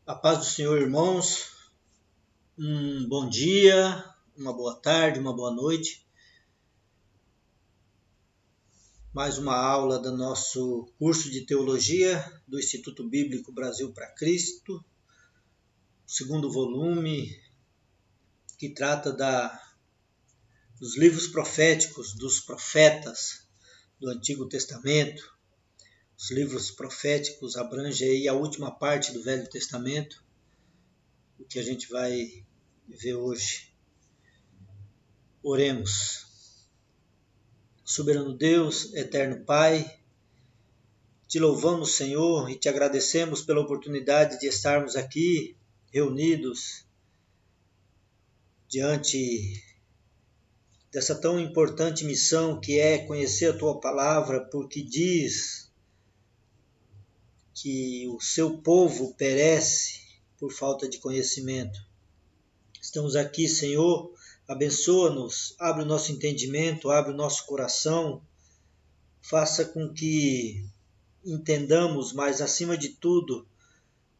A paz do Senhor, irmãos. Um bom dia, uma boa tarde, uma boa noite. Mais uma aula do nosso curso de teologia do Instituto Bíblico Brasil para Cristo, segundo volume, que trata dos livros proféticos dos profetas do Antigo Testamento. Os livros proféticos abrangem aí a última parte do Velho Testamento, o que a gente vai ver hoje. Oremos. Soberano Deus, eterno Pai, te louvamos, Senhor, e te agradecemos pela oportunidade de estarmos aqui reunidos diante dessa tão importante missão que é conhecer a tua palavra, porque diz que o seu povo perece por falta de conhecimento. Estamos aqui, Senhor, abençoa-nos, abre o nosso entendimento, abre o nosso coração, faça com que entendamos, mas acima de tudo,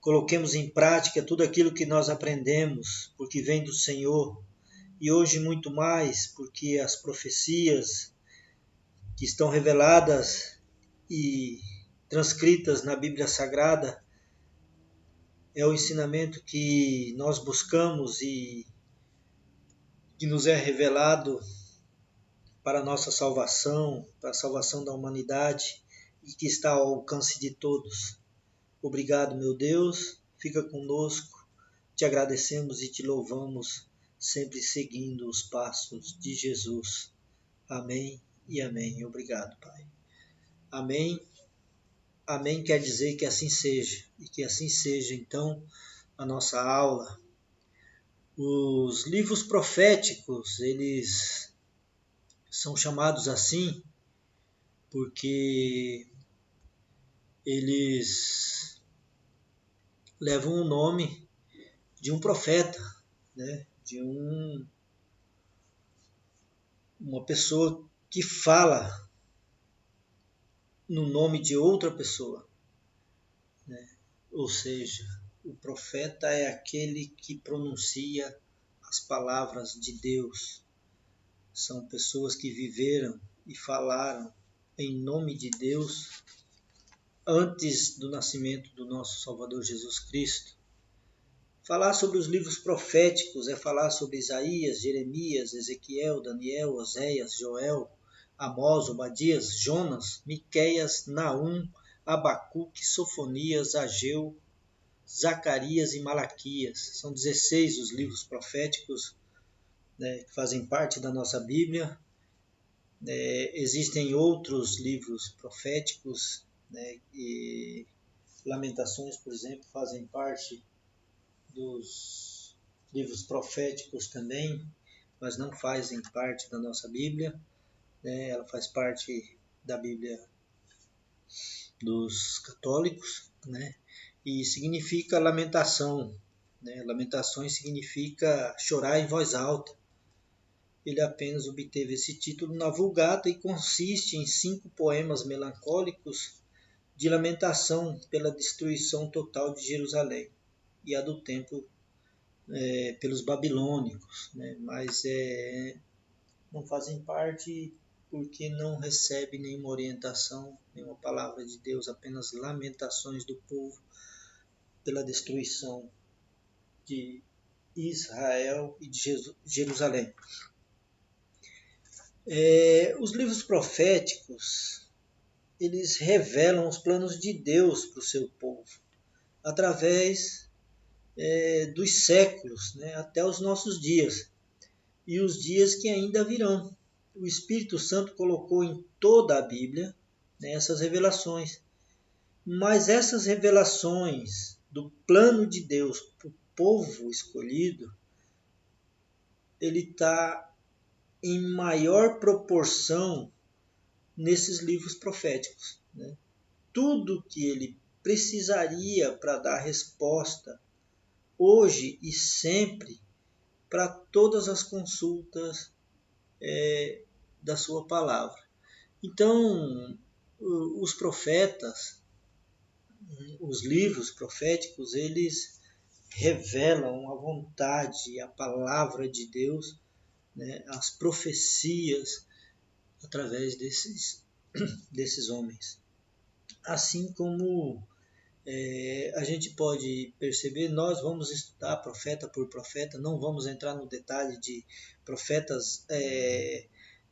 coloquemos em prática tudo aquilo que nós aprendemos, porque vem do Senhor. E hoje muito mais, porque as profecias que estão reveladas e transcritas na Bíblia Sagrada é o ensinamento que nós buscamos e que nos é revelado para a nossa salvação, para a salvação da humanidade e que está ao alcance de todos. Obrigado, meu Deus, fica conosco, te agradecemos e te louvamos, sempre seguindo os passos de Jesus. Amém e amém. Obrigado, Pai. Amém. Amém quer dizer que assim seja, e que assim seja, então, a nossa aula. Os livros proféticos, eles são chamados assim porque eles levam o nome de um profeta, né? De uma pessoa que fala no nome de outra pessoa, né? Ou seja, o profeta é aquele que pronuncia as palavras de Deus. São pessoas que viveram e falaram em nome de Deus antes do nascimento do nosso Salvador Jesus Cristo. Falar sobre os livros proféticos é falar sobre Isaías, Jeremias, Ezequiel, Daniel, Oséias, Joel, Amós, Obadias, Jonas, Miqueias, Naum, Abacuque, Sofonias, Ageu, Zacarias e Malaquias. São 16 os livros proféticos, né, que fazem parte da nossa Bíblia. Existem outros livros proféticos, né, e Lamentações, por exemplo, fazem parte dos livros proféticos também, mas não fazem parte da nossa Bíblia, né? Ela faz parte da Bíblia dos católicos, né? E significa lamentação, né? Lamentações significa chorar em voz alta. Ele apenas obteve esse título na Vulgata e consiste em 5 poemas melancólicos de lamentação pela destruição total de Jerusalém e a do templo pelos babilônicos, né? Mas não fazem parte porque não recebe nenhuma orientação, nenhuma palavra de Deus, apenas lamentações do povo pela destruição de Israel e de Jerusalém. Os livros proféticos, eles revelam os planos de Deus para o seu povo, através dos séculos, né, até os nossos dias, e os dias que ainda virão. O Espírito Santo colocou em toda a Bíblia, né, essas revelações, mas essas revelações do plano de Deus para o povo escolhido, ele está em maior proporção nesses livros proféticos, né? Tudo que ele precisaria para dar resposta hoje e sempre para todas as consultas da sua palavra. Então, os profetas, os livros proféticos, eles revelam a vontade, a palavra de Deus, né, as profecias através desses homens. Assim como a gente pode perceber, nós vamos estudar profeta por profeta, não vamos entrar no detalhe de profetas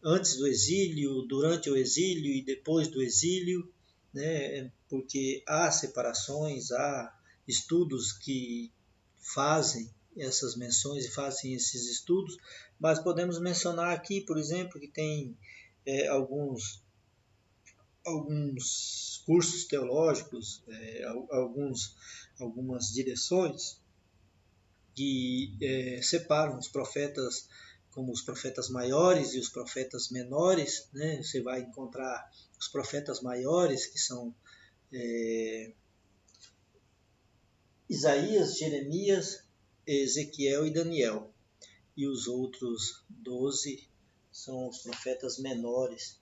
antes do exílio, durante o exílio e depois do exílio, né? Porque há separações, há estudos que fazem essas menções e fazem esses estudos, mas podemos mencionar aqui, por exemplo, que tem alguns cursos teológicos, algumas direções que separam os profetas como os profetas maiores e os profetas menores, né? Você vai encontrar os profetas maiores, que são Isaías, Jeremias, Ezequiel e Daniel. E os outros 12 são os profetas menores,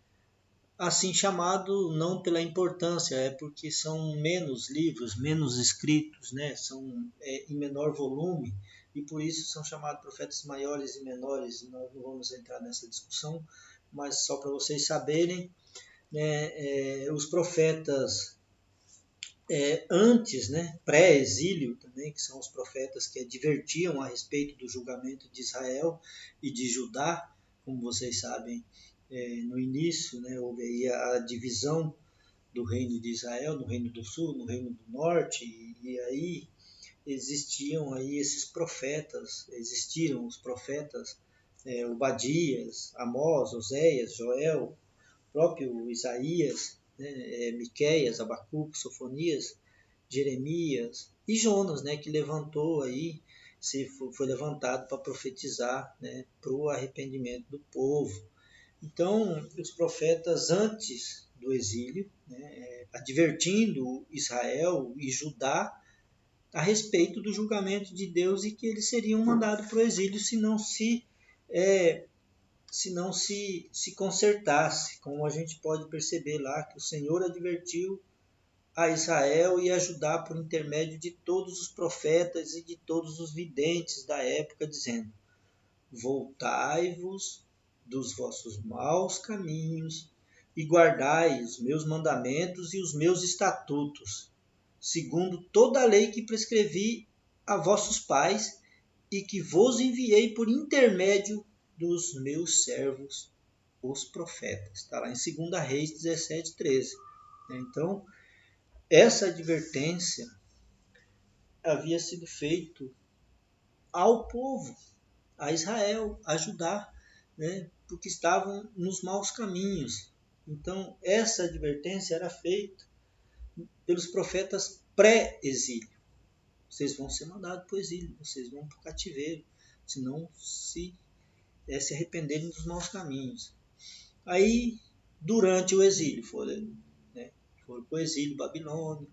assim chamado não pela importância, é porque são menos livros, menos escritos, né? São em menor volume, e por isso são chamados profetas maiores e menores. Nós não vamos entrar nessa discussão, mas só para vocês saberem, né, os profetas antes, né, pré-exílio também, que são os profetas que advertiam a respeito do julgamento de Israel e de Judá, como vocês sabem, no início, né, houve aí a divisão do reino de Israel, no reino do sul, no reino do norte, e aí existiam aí esses profetas, existiram os profetas Obadias, Amós, Oséias, Joel, próprio Isaías, né, Miqueias, Abacuque, Sofonias, Jeremias e Jonas, né, que levantou aí, foi levantado para profetizar, né, para o arrependimento do povo. Então, os profetas antes do exílio, né, advertindo Israel e Judá a respeito do julgamento de Deus e que eles seriam mandados para o exílio se não se consertasse, como a gente pode perceber lá, que o Senhor advertiu a Israel e a Judá por intermédio de todos os profetas e de todos os videntes da época, dizendo: voltai-vos dos vossos maus caminhos e guardai os meus mandamentos e os meus estatutos, segundo toda a lei que prescrevi a vossos pais e que vos enviei por intermédio dos meus servos, os profetas. Está lá em 2 Reis 17, 13. Então, essa advertência havia sido feita ao povo, a Israel, a Judá, né, porque estavam nos maus caminhos. Então, essa advertência era feita pelos profetas pré-exílio. Vocês vão ser mandados para o exílio, vocês vão para o cativeiro, se não se arrependerem dos maus caminhos. Aí, durante o exílio, foram para o exílio babilônico.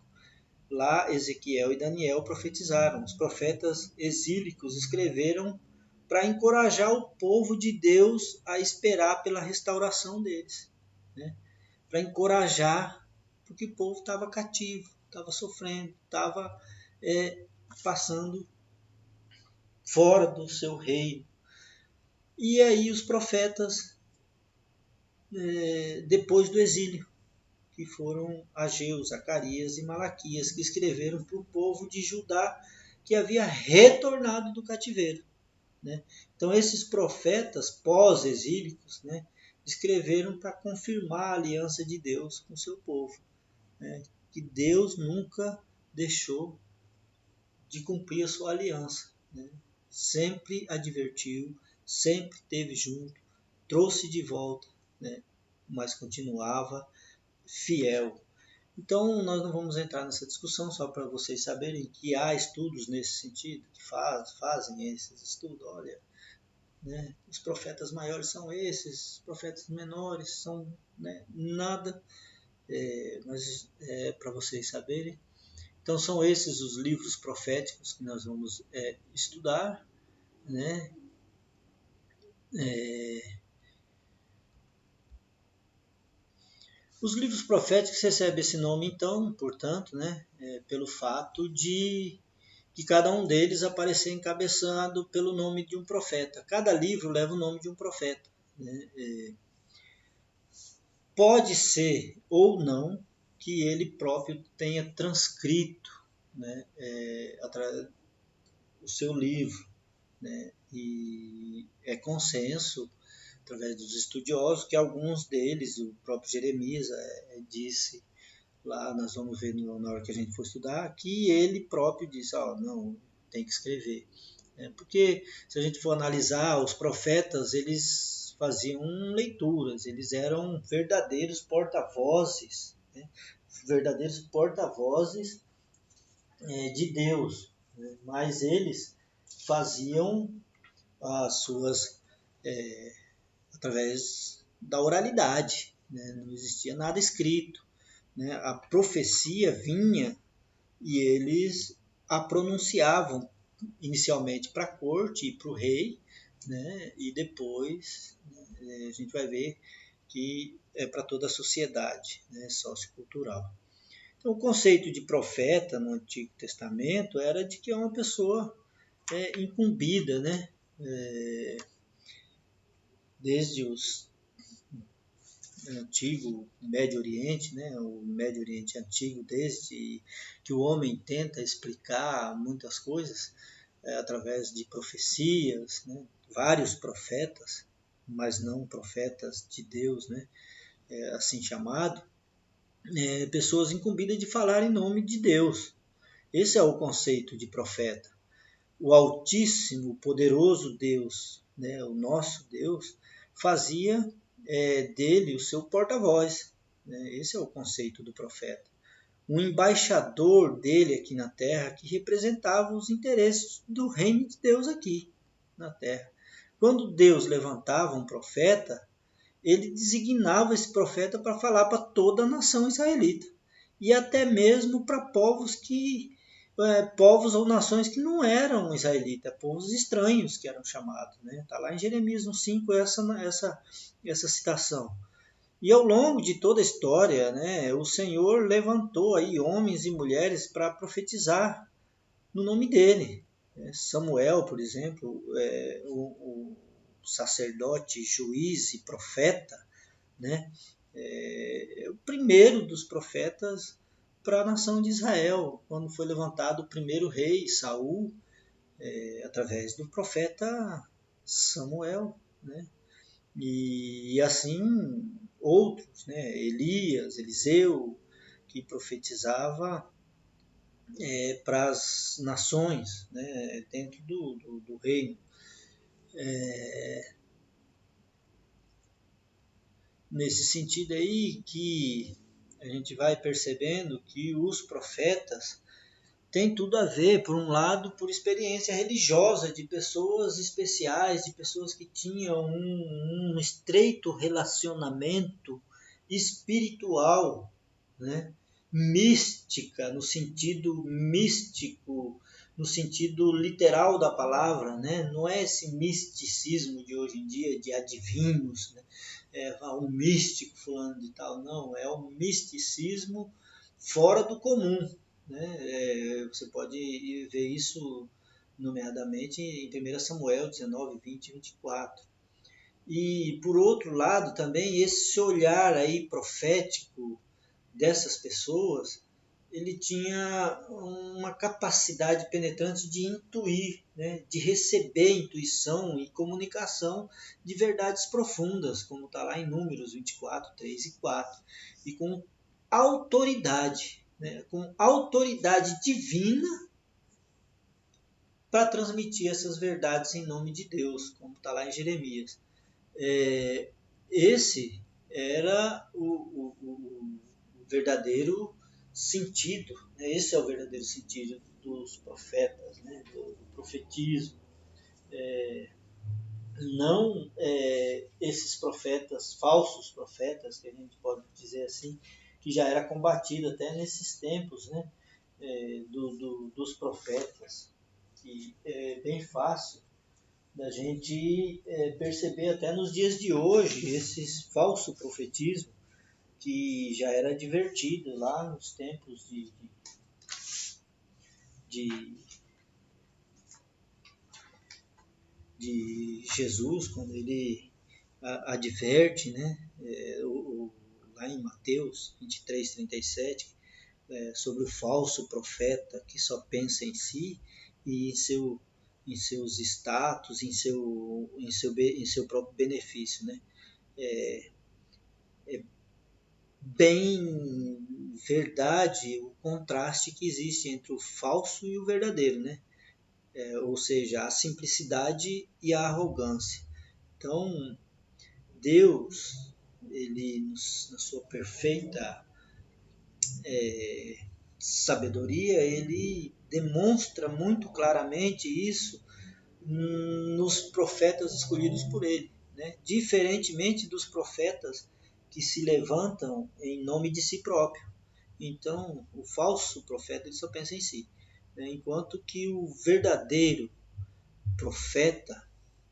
Lá, Ezequiel e Daniel profetizaram. Os profetas exílicos escreveram para encorajar o povo de Deus a esperar pela restauração deles, né? Para encorajar, porque o povo estava cativo, estava sofrendo, estava passando fora do seu reino. E aí os profetas, depois do exílio, que foram Ageu, Zacarias e Malaquias, que escreveram para o povo de Judá que havia retornado do cativeiro, né? Então esses profetas pós-exílicos, né, escreveram para confirmar a aliança de Deus com o seu povo, né? Que Deus nunca deixou de cumprir a sua aliança, né? Sempre advertiu, sempre esteve junto, trouxe de volta, né? Mas continuava fiel. Então, nós não vamos entrar nessa discussão, só para vocês saberem que há estudos nesse sentido, que fazem esses estudos. Olha, né, os profetas maiores são esses, os profetas menores são, né, nada, mas para vocês saberem. Então, são esses os livros proféticos que nós vamos estudar, né? Os livros proféticos recebem esse nome, então, portanto, né, pelo fato de que cada um deles aparecia encabeçado pelo nome de um profeta. Cada livro leva o nome de um profeta, né? Pode ser ou não que ele próprio tenha transcrito, né, o seu livro, né? E é consenso, através dos estudiosos, que alguns deles, o próprio Jeremias disse, lá nós vamos ver na hora que a gente for estudar, que ele próprio disse, não, tem que escrever. Porque se a gente for analisar, os profetas, eles faziam leituras, eles eram verdadeiros porta-vozes, né? Verdadeiros porta-vozes de Deus, né? Mas eles faziam as suas através da oralidade, né? Não existia nada escrito, né? A profecia vinha e eles a pronunciavam inicialmente para a corte e para o rei, né? E depois, né, a gente vai ver que é para toda a sociedade, né, sociocultural. Então, o conceito de profeta no Antigo Testamento era de que é uma pessoa incumbida, né? Desde os antigo Médio Oriente, né? O Médio Oriente antigo, desde que o homem tenta explicar muitas coisas através de profecias, né? Vários profetas, mas não profetas de Deus, né? Assim chamado, pessoas incumbidas de falar em nome de Deus. Esse é o conceito de profeta. O Altíssimo, poderoso Deus, né? O nosso Deus, fazia dele o seu porta-voz. Né? Esse é o conceito do profeta. Um embaixador dele aqui na terra que representava os interesses do reino de Deus aqui na terra. Quando Deus levantava um profeta, ele designava esse profeta para falar para toda a nação israelita e até mesmo para povos ou nações que não eram israelitas, povos estranhos que eram chamados. Está lá em Jeremias 5 essa citação. E ao longo de toda a história, né, o Senhor levantou aí homens e mulheres para profetizar no nome dele. Samuel, por exemplo, o sacerdote, juiz e profeta, né, é o primeiro dos profetas para a nação de Israel, quando foi levantado o primeiro rei, Saul, através do profeta Samuel, né? E assim outros, né? Elias, Eliseu, que profetizava para as nações, né? Dentro do reino. Nesse sentido aí que a gente vai percebendo que os profetas têm tudo a ver, por um lado, por experiência religiosa de pessoas especiais, de pessoas que tinham um estreito relacionamento espiritual, né? Mística, no sentido místico, no sentido literal da palavra, né? Não é esse misticismo de hoje em dia, de adivinhos, né? Um místico fulano de tal, não, é um misticismo fora do comum, né? Você pode ver isso nomeadamente em 1 Samuel 19, 20 e 24. E por outro lado também esse olhar aí profético dessas pessoas, ele tinha uma capacidade penetrante de intuir, né? De receber intuição e comunicação de verdades profundas, como está lá em Números 24, 3 e 4, e com autoridade, né? Com autoridade divina para transmitir essas verdades em nome de Deus, como está lá em Jeremias. Esse era o verdadeiro sentido, né? Esse é o verdadeiro sentido dos profetas, né? Do profetismo. Não esses profetas, falsos profetas, que a gente pode dizer assim, que já era combatido até nesses tempos, né? Dos profetas, que é bem fácil da gente perceber até nos dias de hoje esse falso profetismo que já era advertido lá nos tempos de de Jesus, quando ele adverte, né, lá em Mateus 23:37, sobre o falso profeta que só pensa em si e em seus status, em seu próprio benefício, né? É bem verdade o contraste que existe entre o falso e o verdadeiro, né? Ou seja, a simplicidade e a arrogância. Então, Deus, ele, na sua perfeita sabedoria, ele demonstra muito claramente isso nos profetas escolhidos por ele, né? Diferentemente dos profetas que se levantam em nome de si próprio. Então, o falso profeta ele só pensa em si, né? Enquanto que o verdadeiro profeta,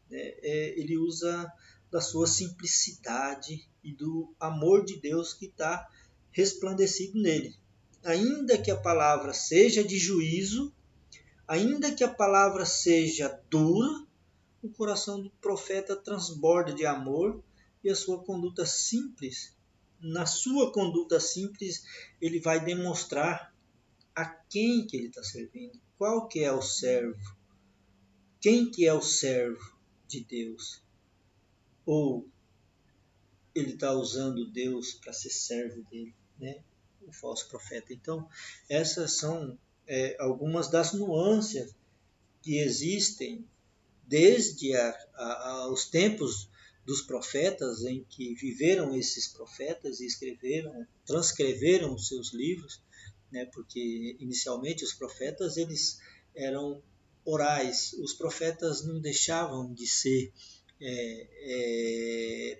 né, ele usa da sua simplicidade e do amor de Deus que está resplandecido nele. Ainda que a palavra seja de juízo, ainda que a palavra seja dura, o coração do profeta transborda de amor e a sua conduta simples. Na sua conduta simples, ele vai demonstrar a quem que ele está servindo, qual que é o servo, quem que é o servo de Deus. Ou ele está usando Deus para ser servo dele, né? O falso profeta. Então, essas são algumas das nuances que existem desde os tempos dos profetas, em que viveram esses profetas e transcreveram os seus livros, né? Porque inicialmente os profetas eles eram orais, os profetas não deixavam de ser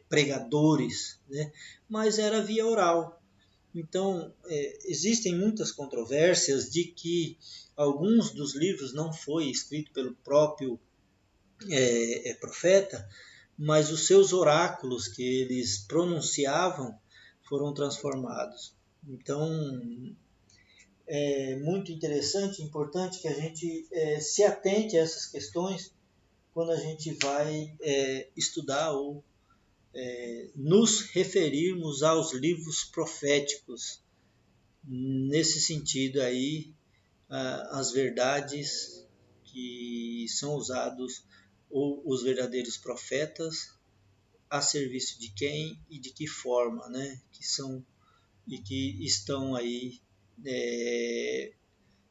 pregadores, né? Mas era via oral. Então, existem muitas controvérsias de que alguns dos livros não foi escrito pelo próprio profeta, mas os seus oráculos que eles pronunciavam foram transformados. Então, é muito interessante, importante que a gente se atente a essas questões quando a gente vai estudar ou nos referirmos aos livros proféticos. Nesse sentido aí, as verdades que são usados ou os verdadeiros profetas a serviço de quem e de que forma, né? Que são e que estão aí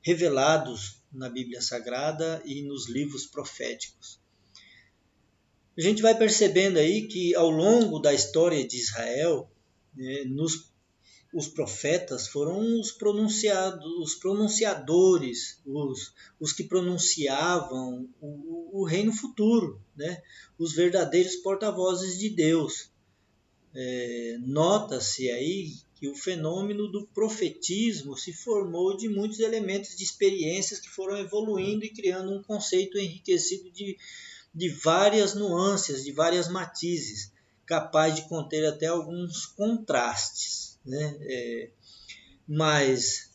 revelados na Bíblia Sagrada e nos livros proféticos. A gente vai percebendo aí que ao longo da história de Israel, né, os profetas foram os pronunciadores, os que pronunciavam o reino futuro, né? Os verdadeiros porta-vozes de Deus. Nota-se aí que o fenômeno do profetismo se formou de muitos elementos de experiências que foram evoluindo e criando um conceito enriquecido de várias nuances, de várias matizes, capaz de conter até alguns contrastes, né? Mas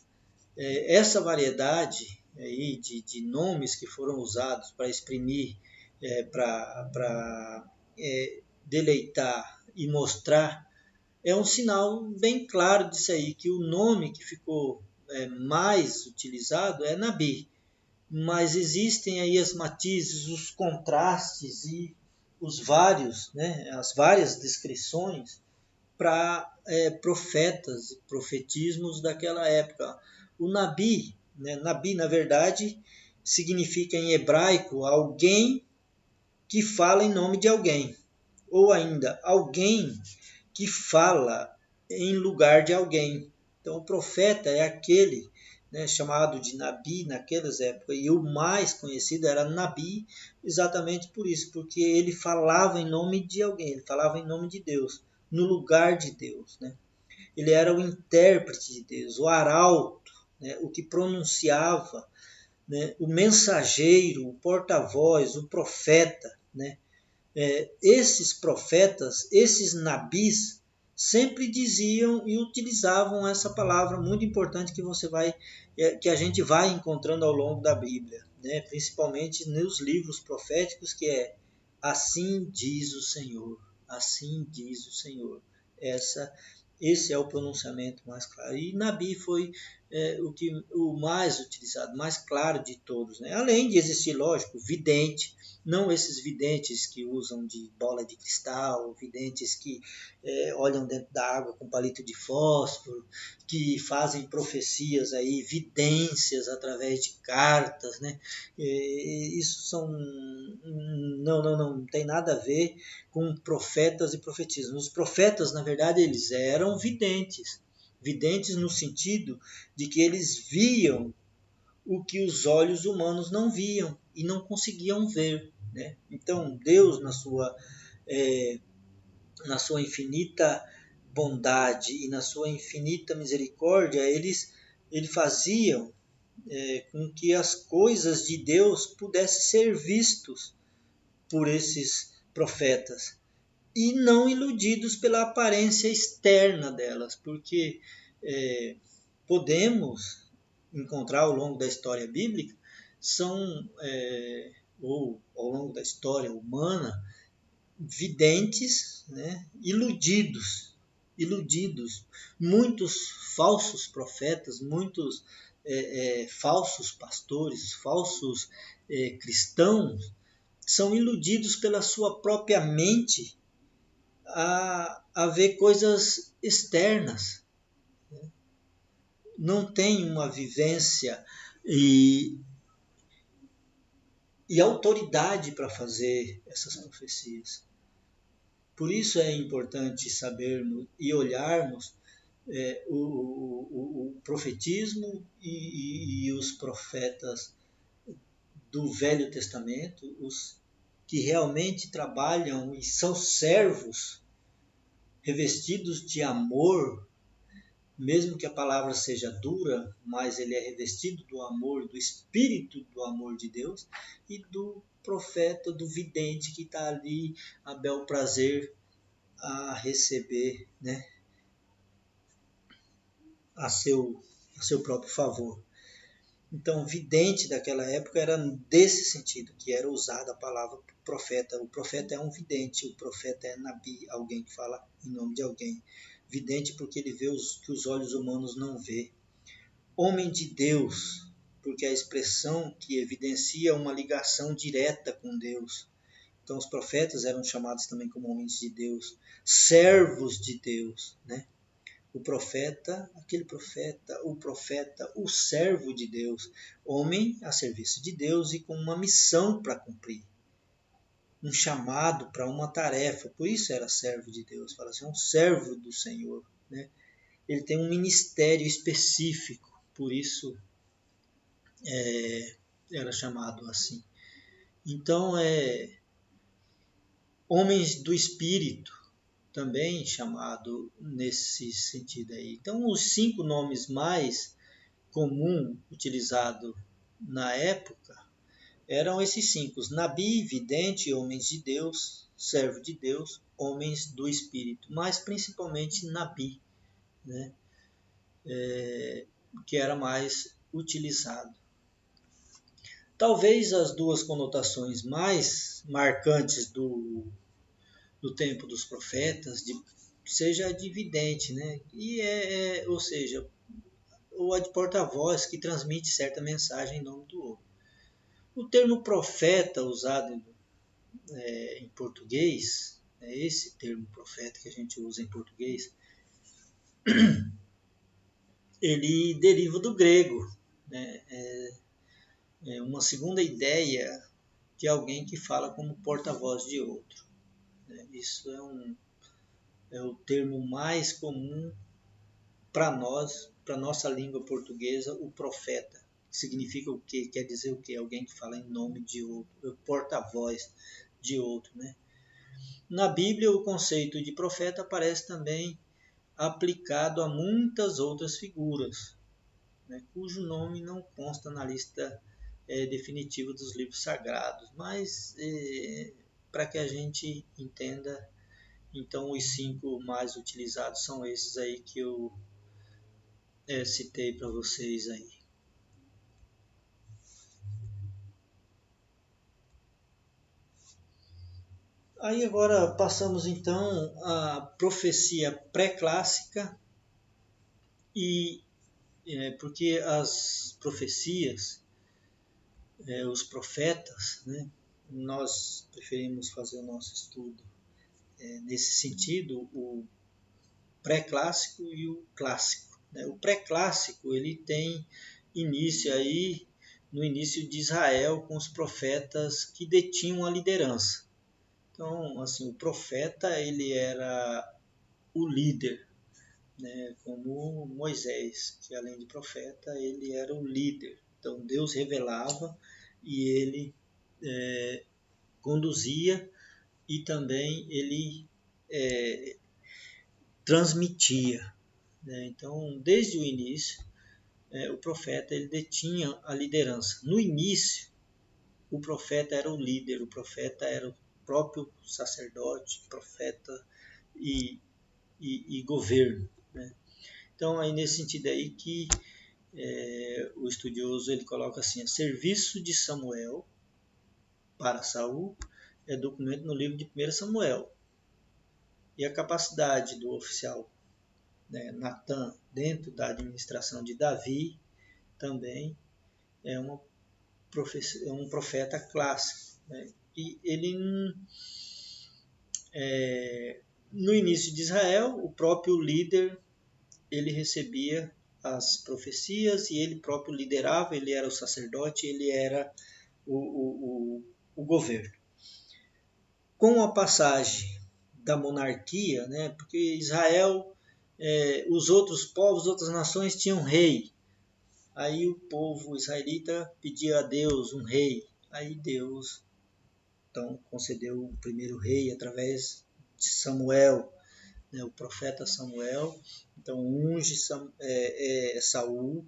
essa variedade aí de nomes que foram usados para exprimir, para deleitar e mostrar, é um sinal bem claro disso aí, que o nome que ficou mais utilizado é Nabi. Mas existem aí as matizes, os contrastes e os vários, né, as várias descrições para profetas, profetismos daquela época. O Nabi, né, Nabi na verdade significa em hebraico alguém que fala em nome de alguém, ou ainda alguém que fala em lugar de alguém. Então o profeta é aquele, né, chamado de Nabi naquelas épocas, e o mais conhecido era Nabi, exatamente por isso, porque ele falava em nome de alguém, ele falava em nome de Deus, no lugar de Deus, né? Ele era o intérprete de Deus, o arauto, né, o que pronunciava, né, o mensageiro, o porta-voz, o profeta, né? Esses profetas, esses nabis, sempre diziam e utilizavam essa palavra muito importante que a gente vai encontrando ao longo da Bíblia, né? Principalmente nos livros proféticos, que é assim diz o Senhor, assim diz o Senhor. Esse é o pronunciamento mais claro. E Nabi foi o mais utilizado, mais claro de todos, né? Além de existir, lógico, vidente, não esses videntes que usam de bola de cristal, videntes que olham dentro da água com palito de fósforo, que fazem profecias aí, vidências através de cartas, né? Isso são não tem nada a ver com profetas e profetismo. Os profetas, na verdade, eles eram videntes, videntes no sentido de que eles viam o que os olhos humanos não viam e não conseguiam ver, né? Então Deus na sua infinita bondade e na sua infinita misericórdia, ele faziam com que as coisas de Deus pudessem ser vistos por esses profetas e não iludidos pela aparência externa delas, porque podemos encontrar ao longo da história bíblica ou ao longo da história humana, videntes, né, iludidos, muitos falsos profetas, muitos falsos pastores, falsos cristãos, são iludidos pela sua própria mente a ver coisas externas. Não tem uma vivência e autoridade para fazer essas profecias. Por isso é importante sabermos e olharmos o profetismo e os profetas do Velho Testamento, os que realmente trabalham e são servos revestidos de amor, mesmo que a palavra seja dura, mas ele é revestido do amor, do espírito do amor de Deus, e do profeta, do vidente que está ali a bel prazer a receber, né, a seu próprio favor. Então, vidente daquela época era desse sentido, que era usada a palavra profeta. O profeta é um vidente, o profeta é Nabi, alguém que fala em nome de alguém. Vidente porque ele vê que os olhos humanos não vê. Homem de Deus, porque é a expressão que evidencia uma ligação direta com Deus. Então, os profetas eram chamados também como homens de Deus, servos de Deus, né? O profeta, o servo de Deus, homem a serviço de Deus e com uma missão para cumprir, um chamado para uma tarefa, por isso era servo de Deus, fala assim, é um servo do Senhor, né? Ele tem um ministério específico, por isso era chamado assim. Então, homens do Espírito, também chamado nesse sentido aí. Então, os 5 nomes mais comum utilizado na época eram esses 5: Nabi, vidente, homens de Deus, servo de Deus, homens do Espírito, mas principalmente Nabi, né? Que era mais utilizado. Talvez as duas conotações mais marcantes do tempo dos profetas seja a de vidente, né? Ou seja, ou a de porta-voz que transmite certa mensagem em nome do outro. O termo profeta usado em português, esse termo profeta que a gente usa em português, ele deriva do grego, né? É uma segunda ideia de alguém que fala como porta-voz de outro, né? Isso é o termo mais comum para nós, para nossa língua portuguesa, o profeta. Significa o quê? Quer dizer o quê? Alguém que fala em nome de outro, porta-voz de outro, né? Na Bíblia, o conceito de profeta aparece também aplicado a muitas outras figuras, né, cujo nome não consta na lista definitiva dos livros sagrados, mas para que a gente entenda, então os 5 mais utilizados são esses aí que eu citei para vocês aí. Aí agora passamos então à profecia pré-clássica e porque as profecias, os profetas, né, nós preferimos fazer o nosso estudo nesse sentido, o pré-clássico e o clássico. Né? O pré-clássico ele tem início aí no início de Israel com os profetas que detinham a liderança. Então, assim, o profeta ele era o líder, né? Como Moisés, que além de profeta ele era o líder. Então Deus revelava e ele conduzia e também ele transmitia. Né? Então, desde o início, o profeta ele detinha a liderança. No início, o profeta era o líder, o profeta era o próprio sacerdote, profeta e governo. Né? Então, aí nesse sentido aí que o estudioso ele coloca assim: serviço de Samuel para Saul é documento no livro de 1 Samuel. E a capacidade do oficial Natan dentro da administração de Davi também é um profeta clássico. Né? E ele, no início de Israel, o próprio líder ele recebia as profecias e ele próprio liderava, ele era o sacerdote, ele era o governo. Com a passagem da monarquia, né, porque Israel, os outros povos, outras nações tinham rei, aí o povo israelita pedia a Deus um rei, aí Deus então concedeu o primeiro rei através de Samuel, né, o profeta Samuel, então unge Saul,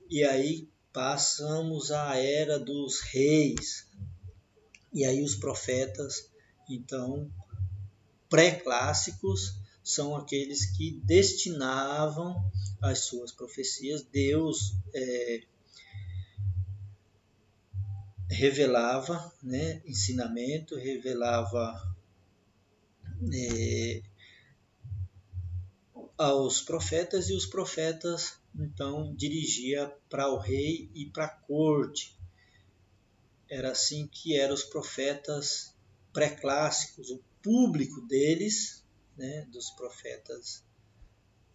e aí passamos à era dos reis, e aí os profetas, então, pré-clássicos, são aqueles que destinavam as suas profecias, Deus revelava, né, ensinamento, revelava aos profetas e os profetas então dirigia para o rei e para a corte. Era assim que eram os profetas pré-clássicos, o público deles, né, dos profetas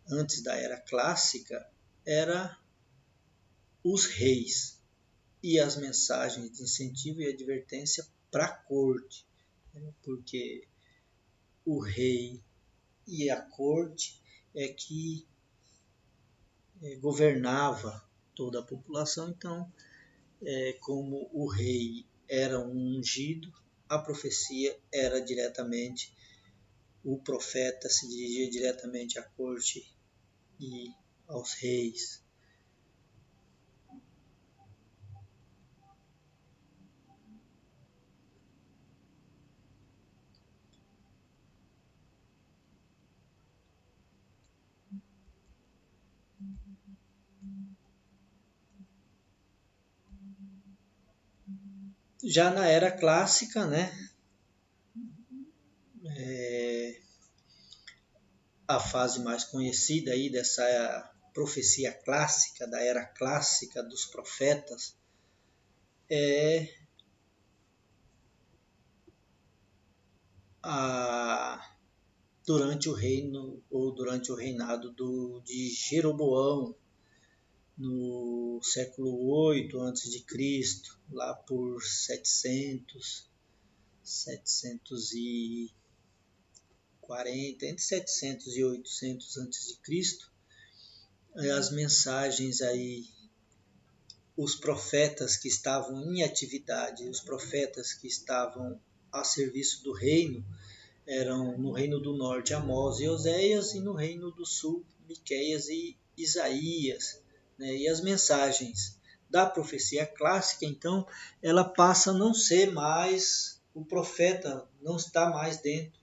antes da era clássica, era os reis e as mensagens de incentivo e advertência para a corte, né, porque o rei e a corte é que governava toda a população, então como o rei era um ungido, a profecia era diretamente, o profeta se dirigia diretamente à corte e aos reis. Já na era clássica, né, a fase mais conhecida aí dessa profecia clássica, da era clássica dos profetas, é durante o reino ou durante o reinado de Jeroboão, no século 8 a.C., lá por 740, entre 700 e 800 a.C., as mensagens aí, os profetas que estavam em atividade, os profetas que estavam a serviço do reino, eram no reino do norte Amós e Oséias, e no reino do sul Miqueias e Isaías. Né? E as mensagens da profecia clássica, então, ela passa a não ser mais, o profeta não está mais dentro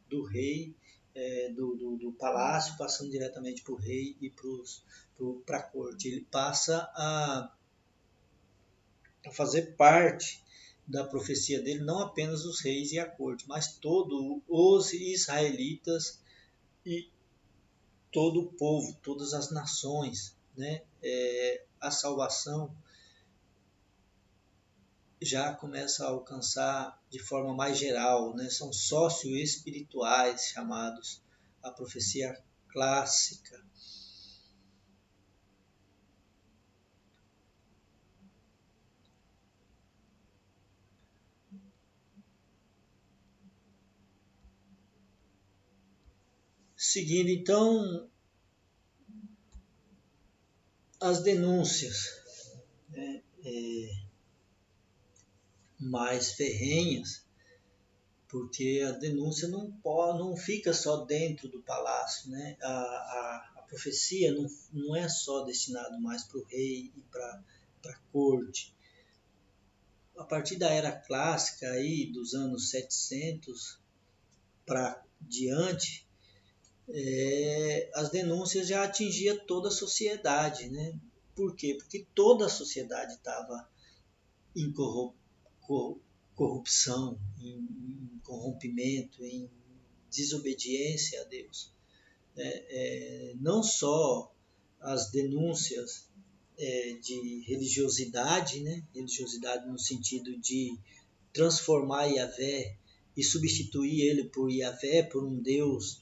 do rei, do palácio, passando diretamente para o rei e para a corte. Ele passa a fazer parte da profecia dele, não apenas os reis e a corte, mas todos os israelitas e todo o povo, todas as nações, né? A salvação já começa a alcançar de forma mais geral, né? São sócio-espirituais chamados, a profecia clássica. Seguindo então as denúncias, né, mais ferrenhas, porque a denúncia não fica só dentro do palácio, né? A profecia não é só destinado mais para o rei e para a corte. A partir da era clássica aí dos anos 700 para diante, as denúncias já atingiam toda a sociedade, né? Por quê? Porque toda a sociedade estava em corrupção, em corrompimento, em desobediência a Deus. Não só as denúncias de religiosidade, né? Religiosidade no sentido de transformar Yahvé e substituir ele por Yahvé, por um Deus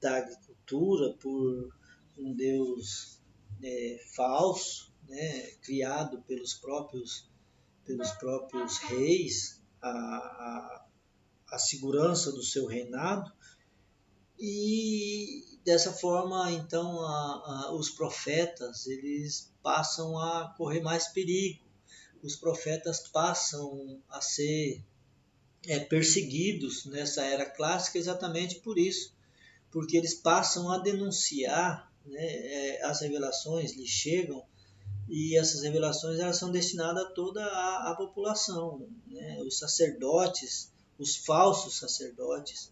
da agricultura, por um Deus falso, né? Criado pelos próprios reis, a segurança do seu reinado, e dessa forma então os profetas eles passam a correr mais perigo, os profetas passam a ser perseguidos nessa era clássica exatamente por isso, porque eles passam a denunciar, né, as revelações lhes chegam e essas revelações elas são destinadas a toda a população, né? Os sacerdotes, os falsos sacerdotes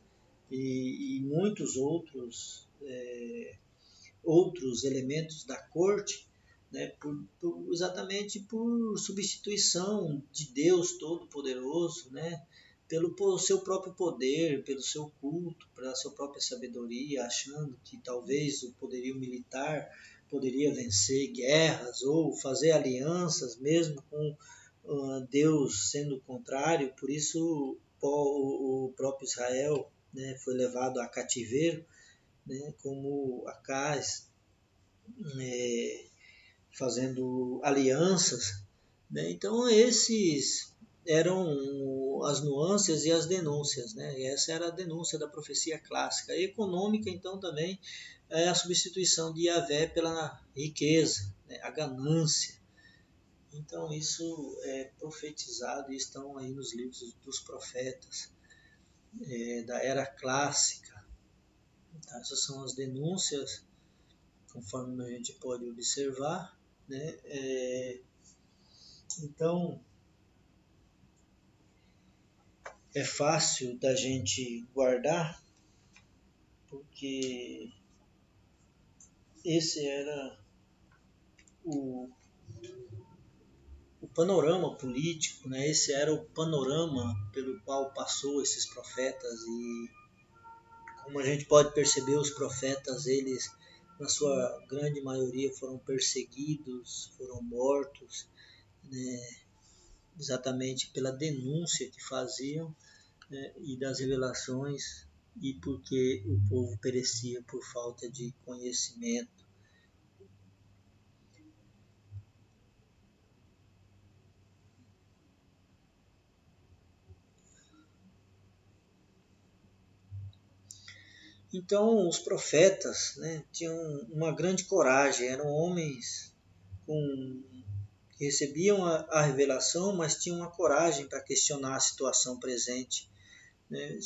e muitos outros elementos da corte, né? Exatamente por substituição de Deus Todo-Poderoso, né? Pelo seu próprio poder, pelo seu culto, pela sua própria sabedoria, achando que talvez o poderio militar poderia vencer guerras ou fazer alianças, mesmo com Deus sendo contrário. Por isso o próprio Israel, né, foi levado a cativeiro, né, como Acaz, fazendo alianças, né? Então esses eram as nuances e as denúncias, né? E essa era a denúncia da profecia clássica. E econômica, então, também é a substituição de Yahvé pela riqueza, né? A ganância. Então isso é profetizado e estão aí nos livros dos profetas da era clássica. Então, essas são as denúncias, conforme a gente pode observar, né? Então, é fácil da gente guardar, porque esse era o, o panorama político, né? Esse era o panorama pelo qual passou esses profetas e, como a gente pode perceber, os profetas, eles, na sua grande maioria, foram perseguidos, foram mortos, né? Exatamente pela denúncia que faziam, né? E das revelações, e porque o povo perecia por falta de conhecimento. Então, os profetas, né, tinham uma grande coragem, eram homens que recebiam a revelação, mas tinham uma coragem para questionar a situação presente, né,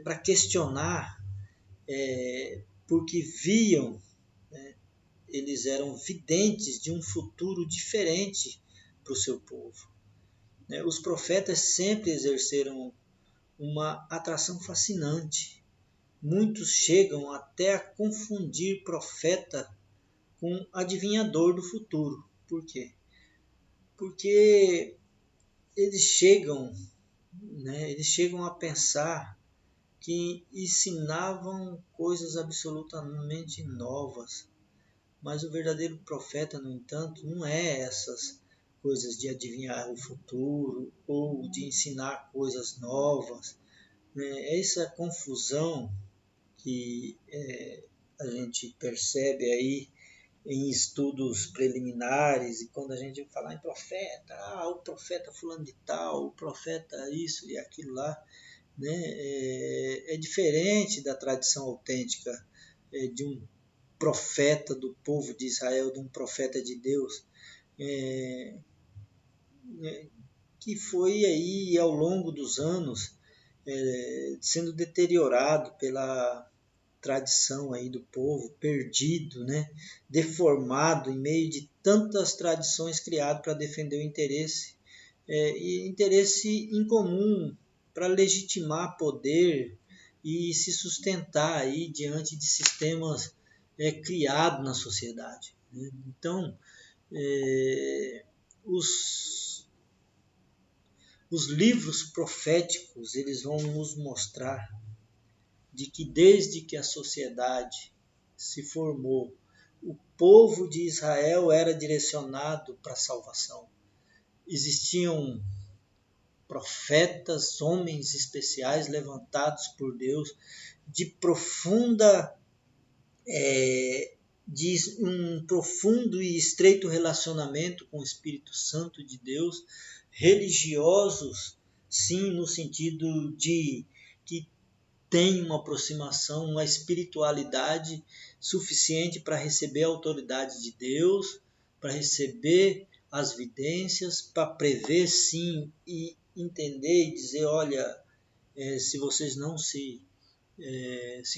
para questionar, porque viam, né, eles eram videntes de um futuro diferente para o seu povo, né. Os profetas sempre exerceram uma atração fascinante. Muitos chegam até a confundir profeta com adivinhador do futuro. Por quê? Porque eles chegam, né, eles chegam a pensar que ensinavam coisas absolutamente novas. Mas o verdadeiro profeta, no entanto, não é essas coisas de adivinhar o futuro ou de ensinar coisas novas. Né? É essa confusão que a gente percebe aí em estudos preliminares, e quando a gente fala em profeta, o profeta fulano de tal, o profeta isso e aquilo lá, né? É diferente da tradição autêntica de um profeta do povo de Israel, de um profeta de Deus, é, que foi aí ao longo dos anos sendo deteriorado pela tradição aí do povo, perdido, né? Deformado em meio de tantas tradições criadas para defender o interesse e interesse incomum para legitimar poder e se sustentar aí diante de sistemas criados na sociedade. Né? Então, os, os livros proféticos eles vão nos mostrar de que desde que a sociedade se formou, o povo de Israel era direcionado para a salvação. Existiam profetas, homens especiais levantados por Deus de de um profundo e estreito relacionamento com o Espírito Santo de Deus, religiosos, sim, no sentido de que tem uma aproximação, uma espiritualidade suficiente para receber a autoridade de Deus, para receber as vidências, para prever sim e entender e dizer, olha, se vocês não se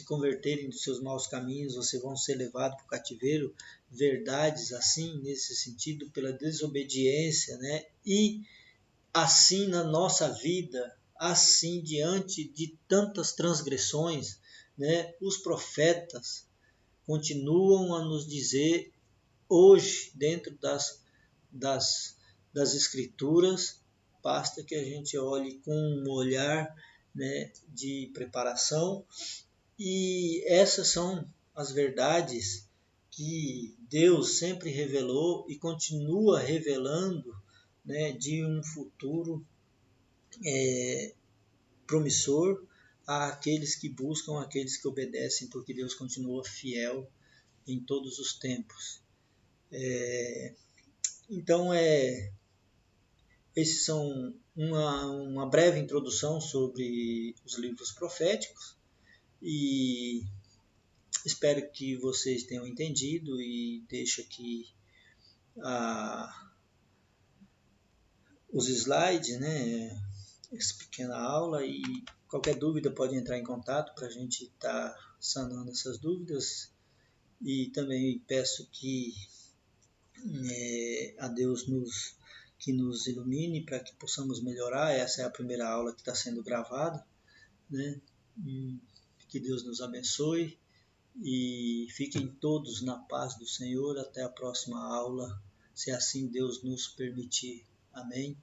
converterem dos seus maus caminhos, vocês vão ser levados para o cativeiro, verdades assim, nesse sentido, pela desobediência, né? E assim na nossa vida, assim diante de tantas transgressões, né? Os profetas continuam a nos dizer hoje, dentro das, das escrituras, basta que a gente olhe com um olhar, né, de preparação, e essas são as verdades que Deus sempre revelou e continua revelando, né, de um futuro promissor àqueles que buscam, àqueles que obedecem, porque Deus continua fiel em todos os tempos. Então, esses são uma breve introdução sobre os livros proféticos e espero que vocês tenham entendido e deixo aqui os slides, né? Essa pequena aula e qualquer dúvida pode entrar em contato para a gente estar sanando essas dúvidas e também peço que a Deus que nos ilumine para que possamos melhorar. Essa é a primeira aula que está sendo gravada, né? Que Deus nos abençoe e fiquem todos na paz do Senhor até a próxima aula, se assim Deus nos permitir. Amém.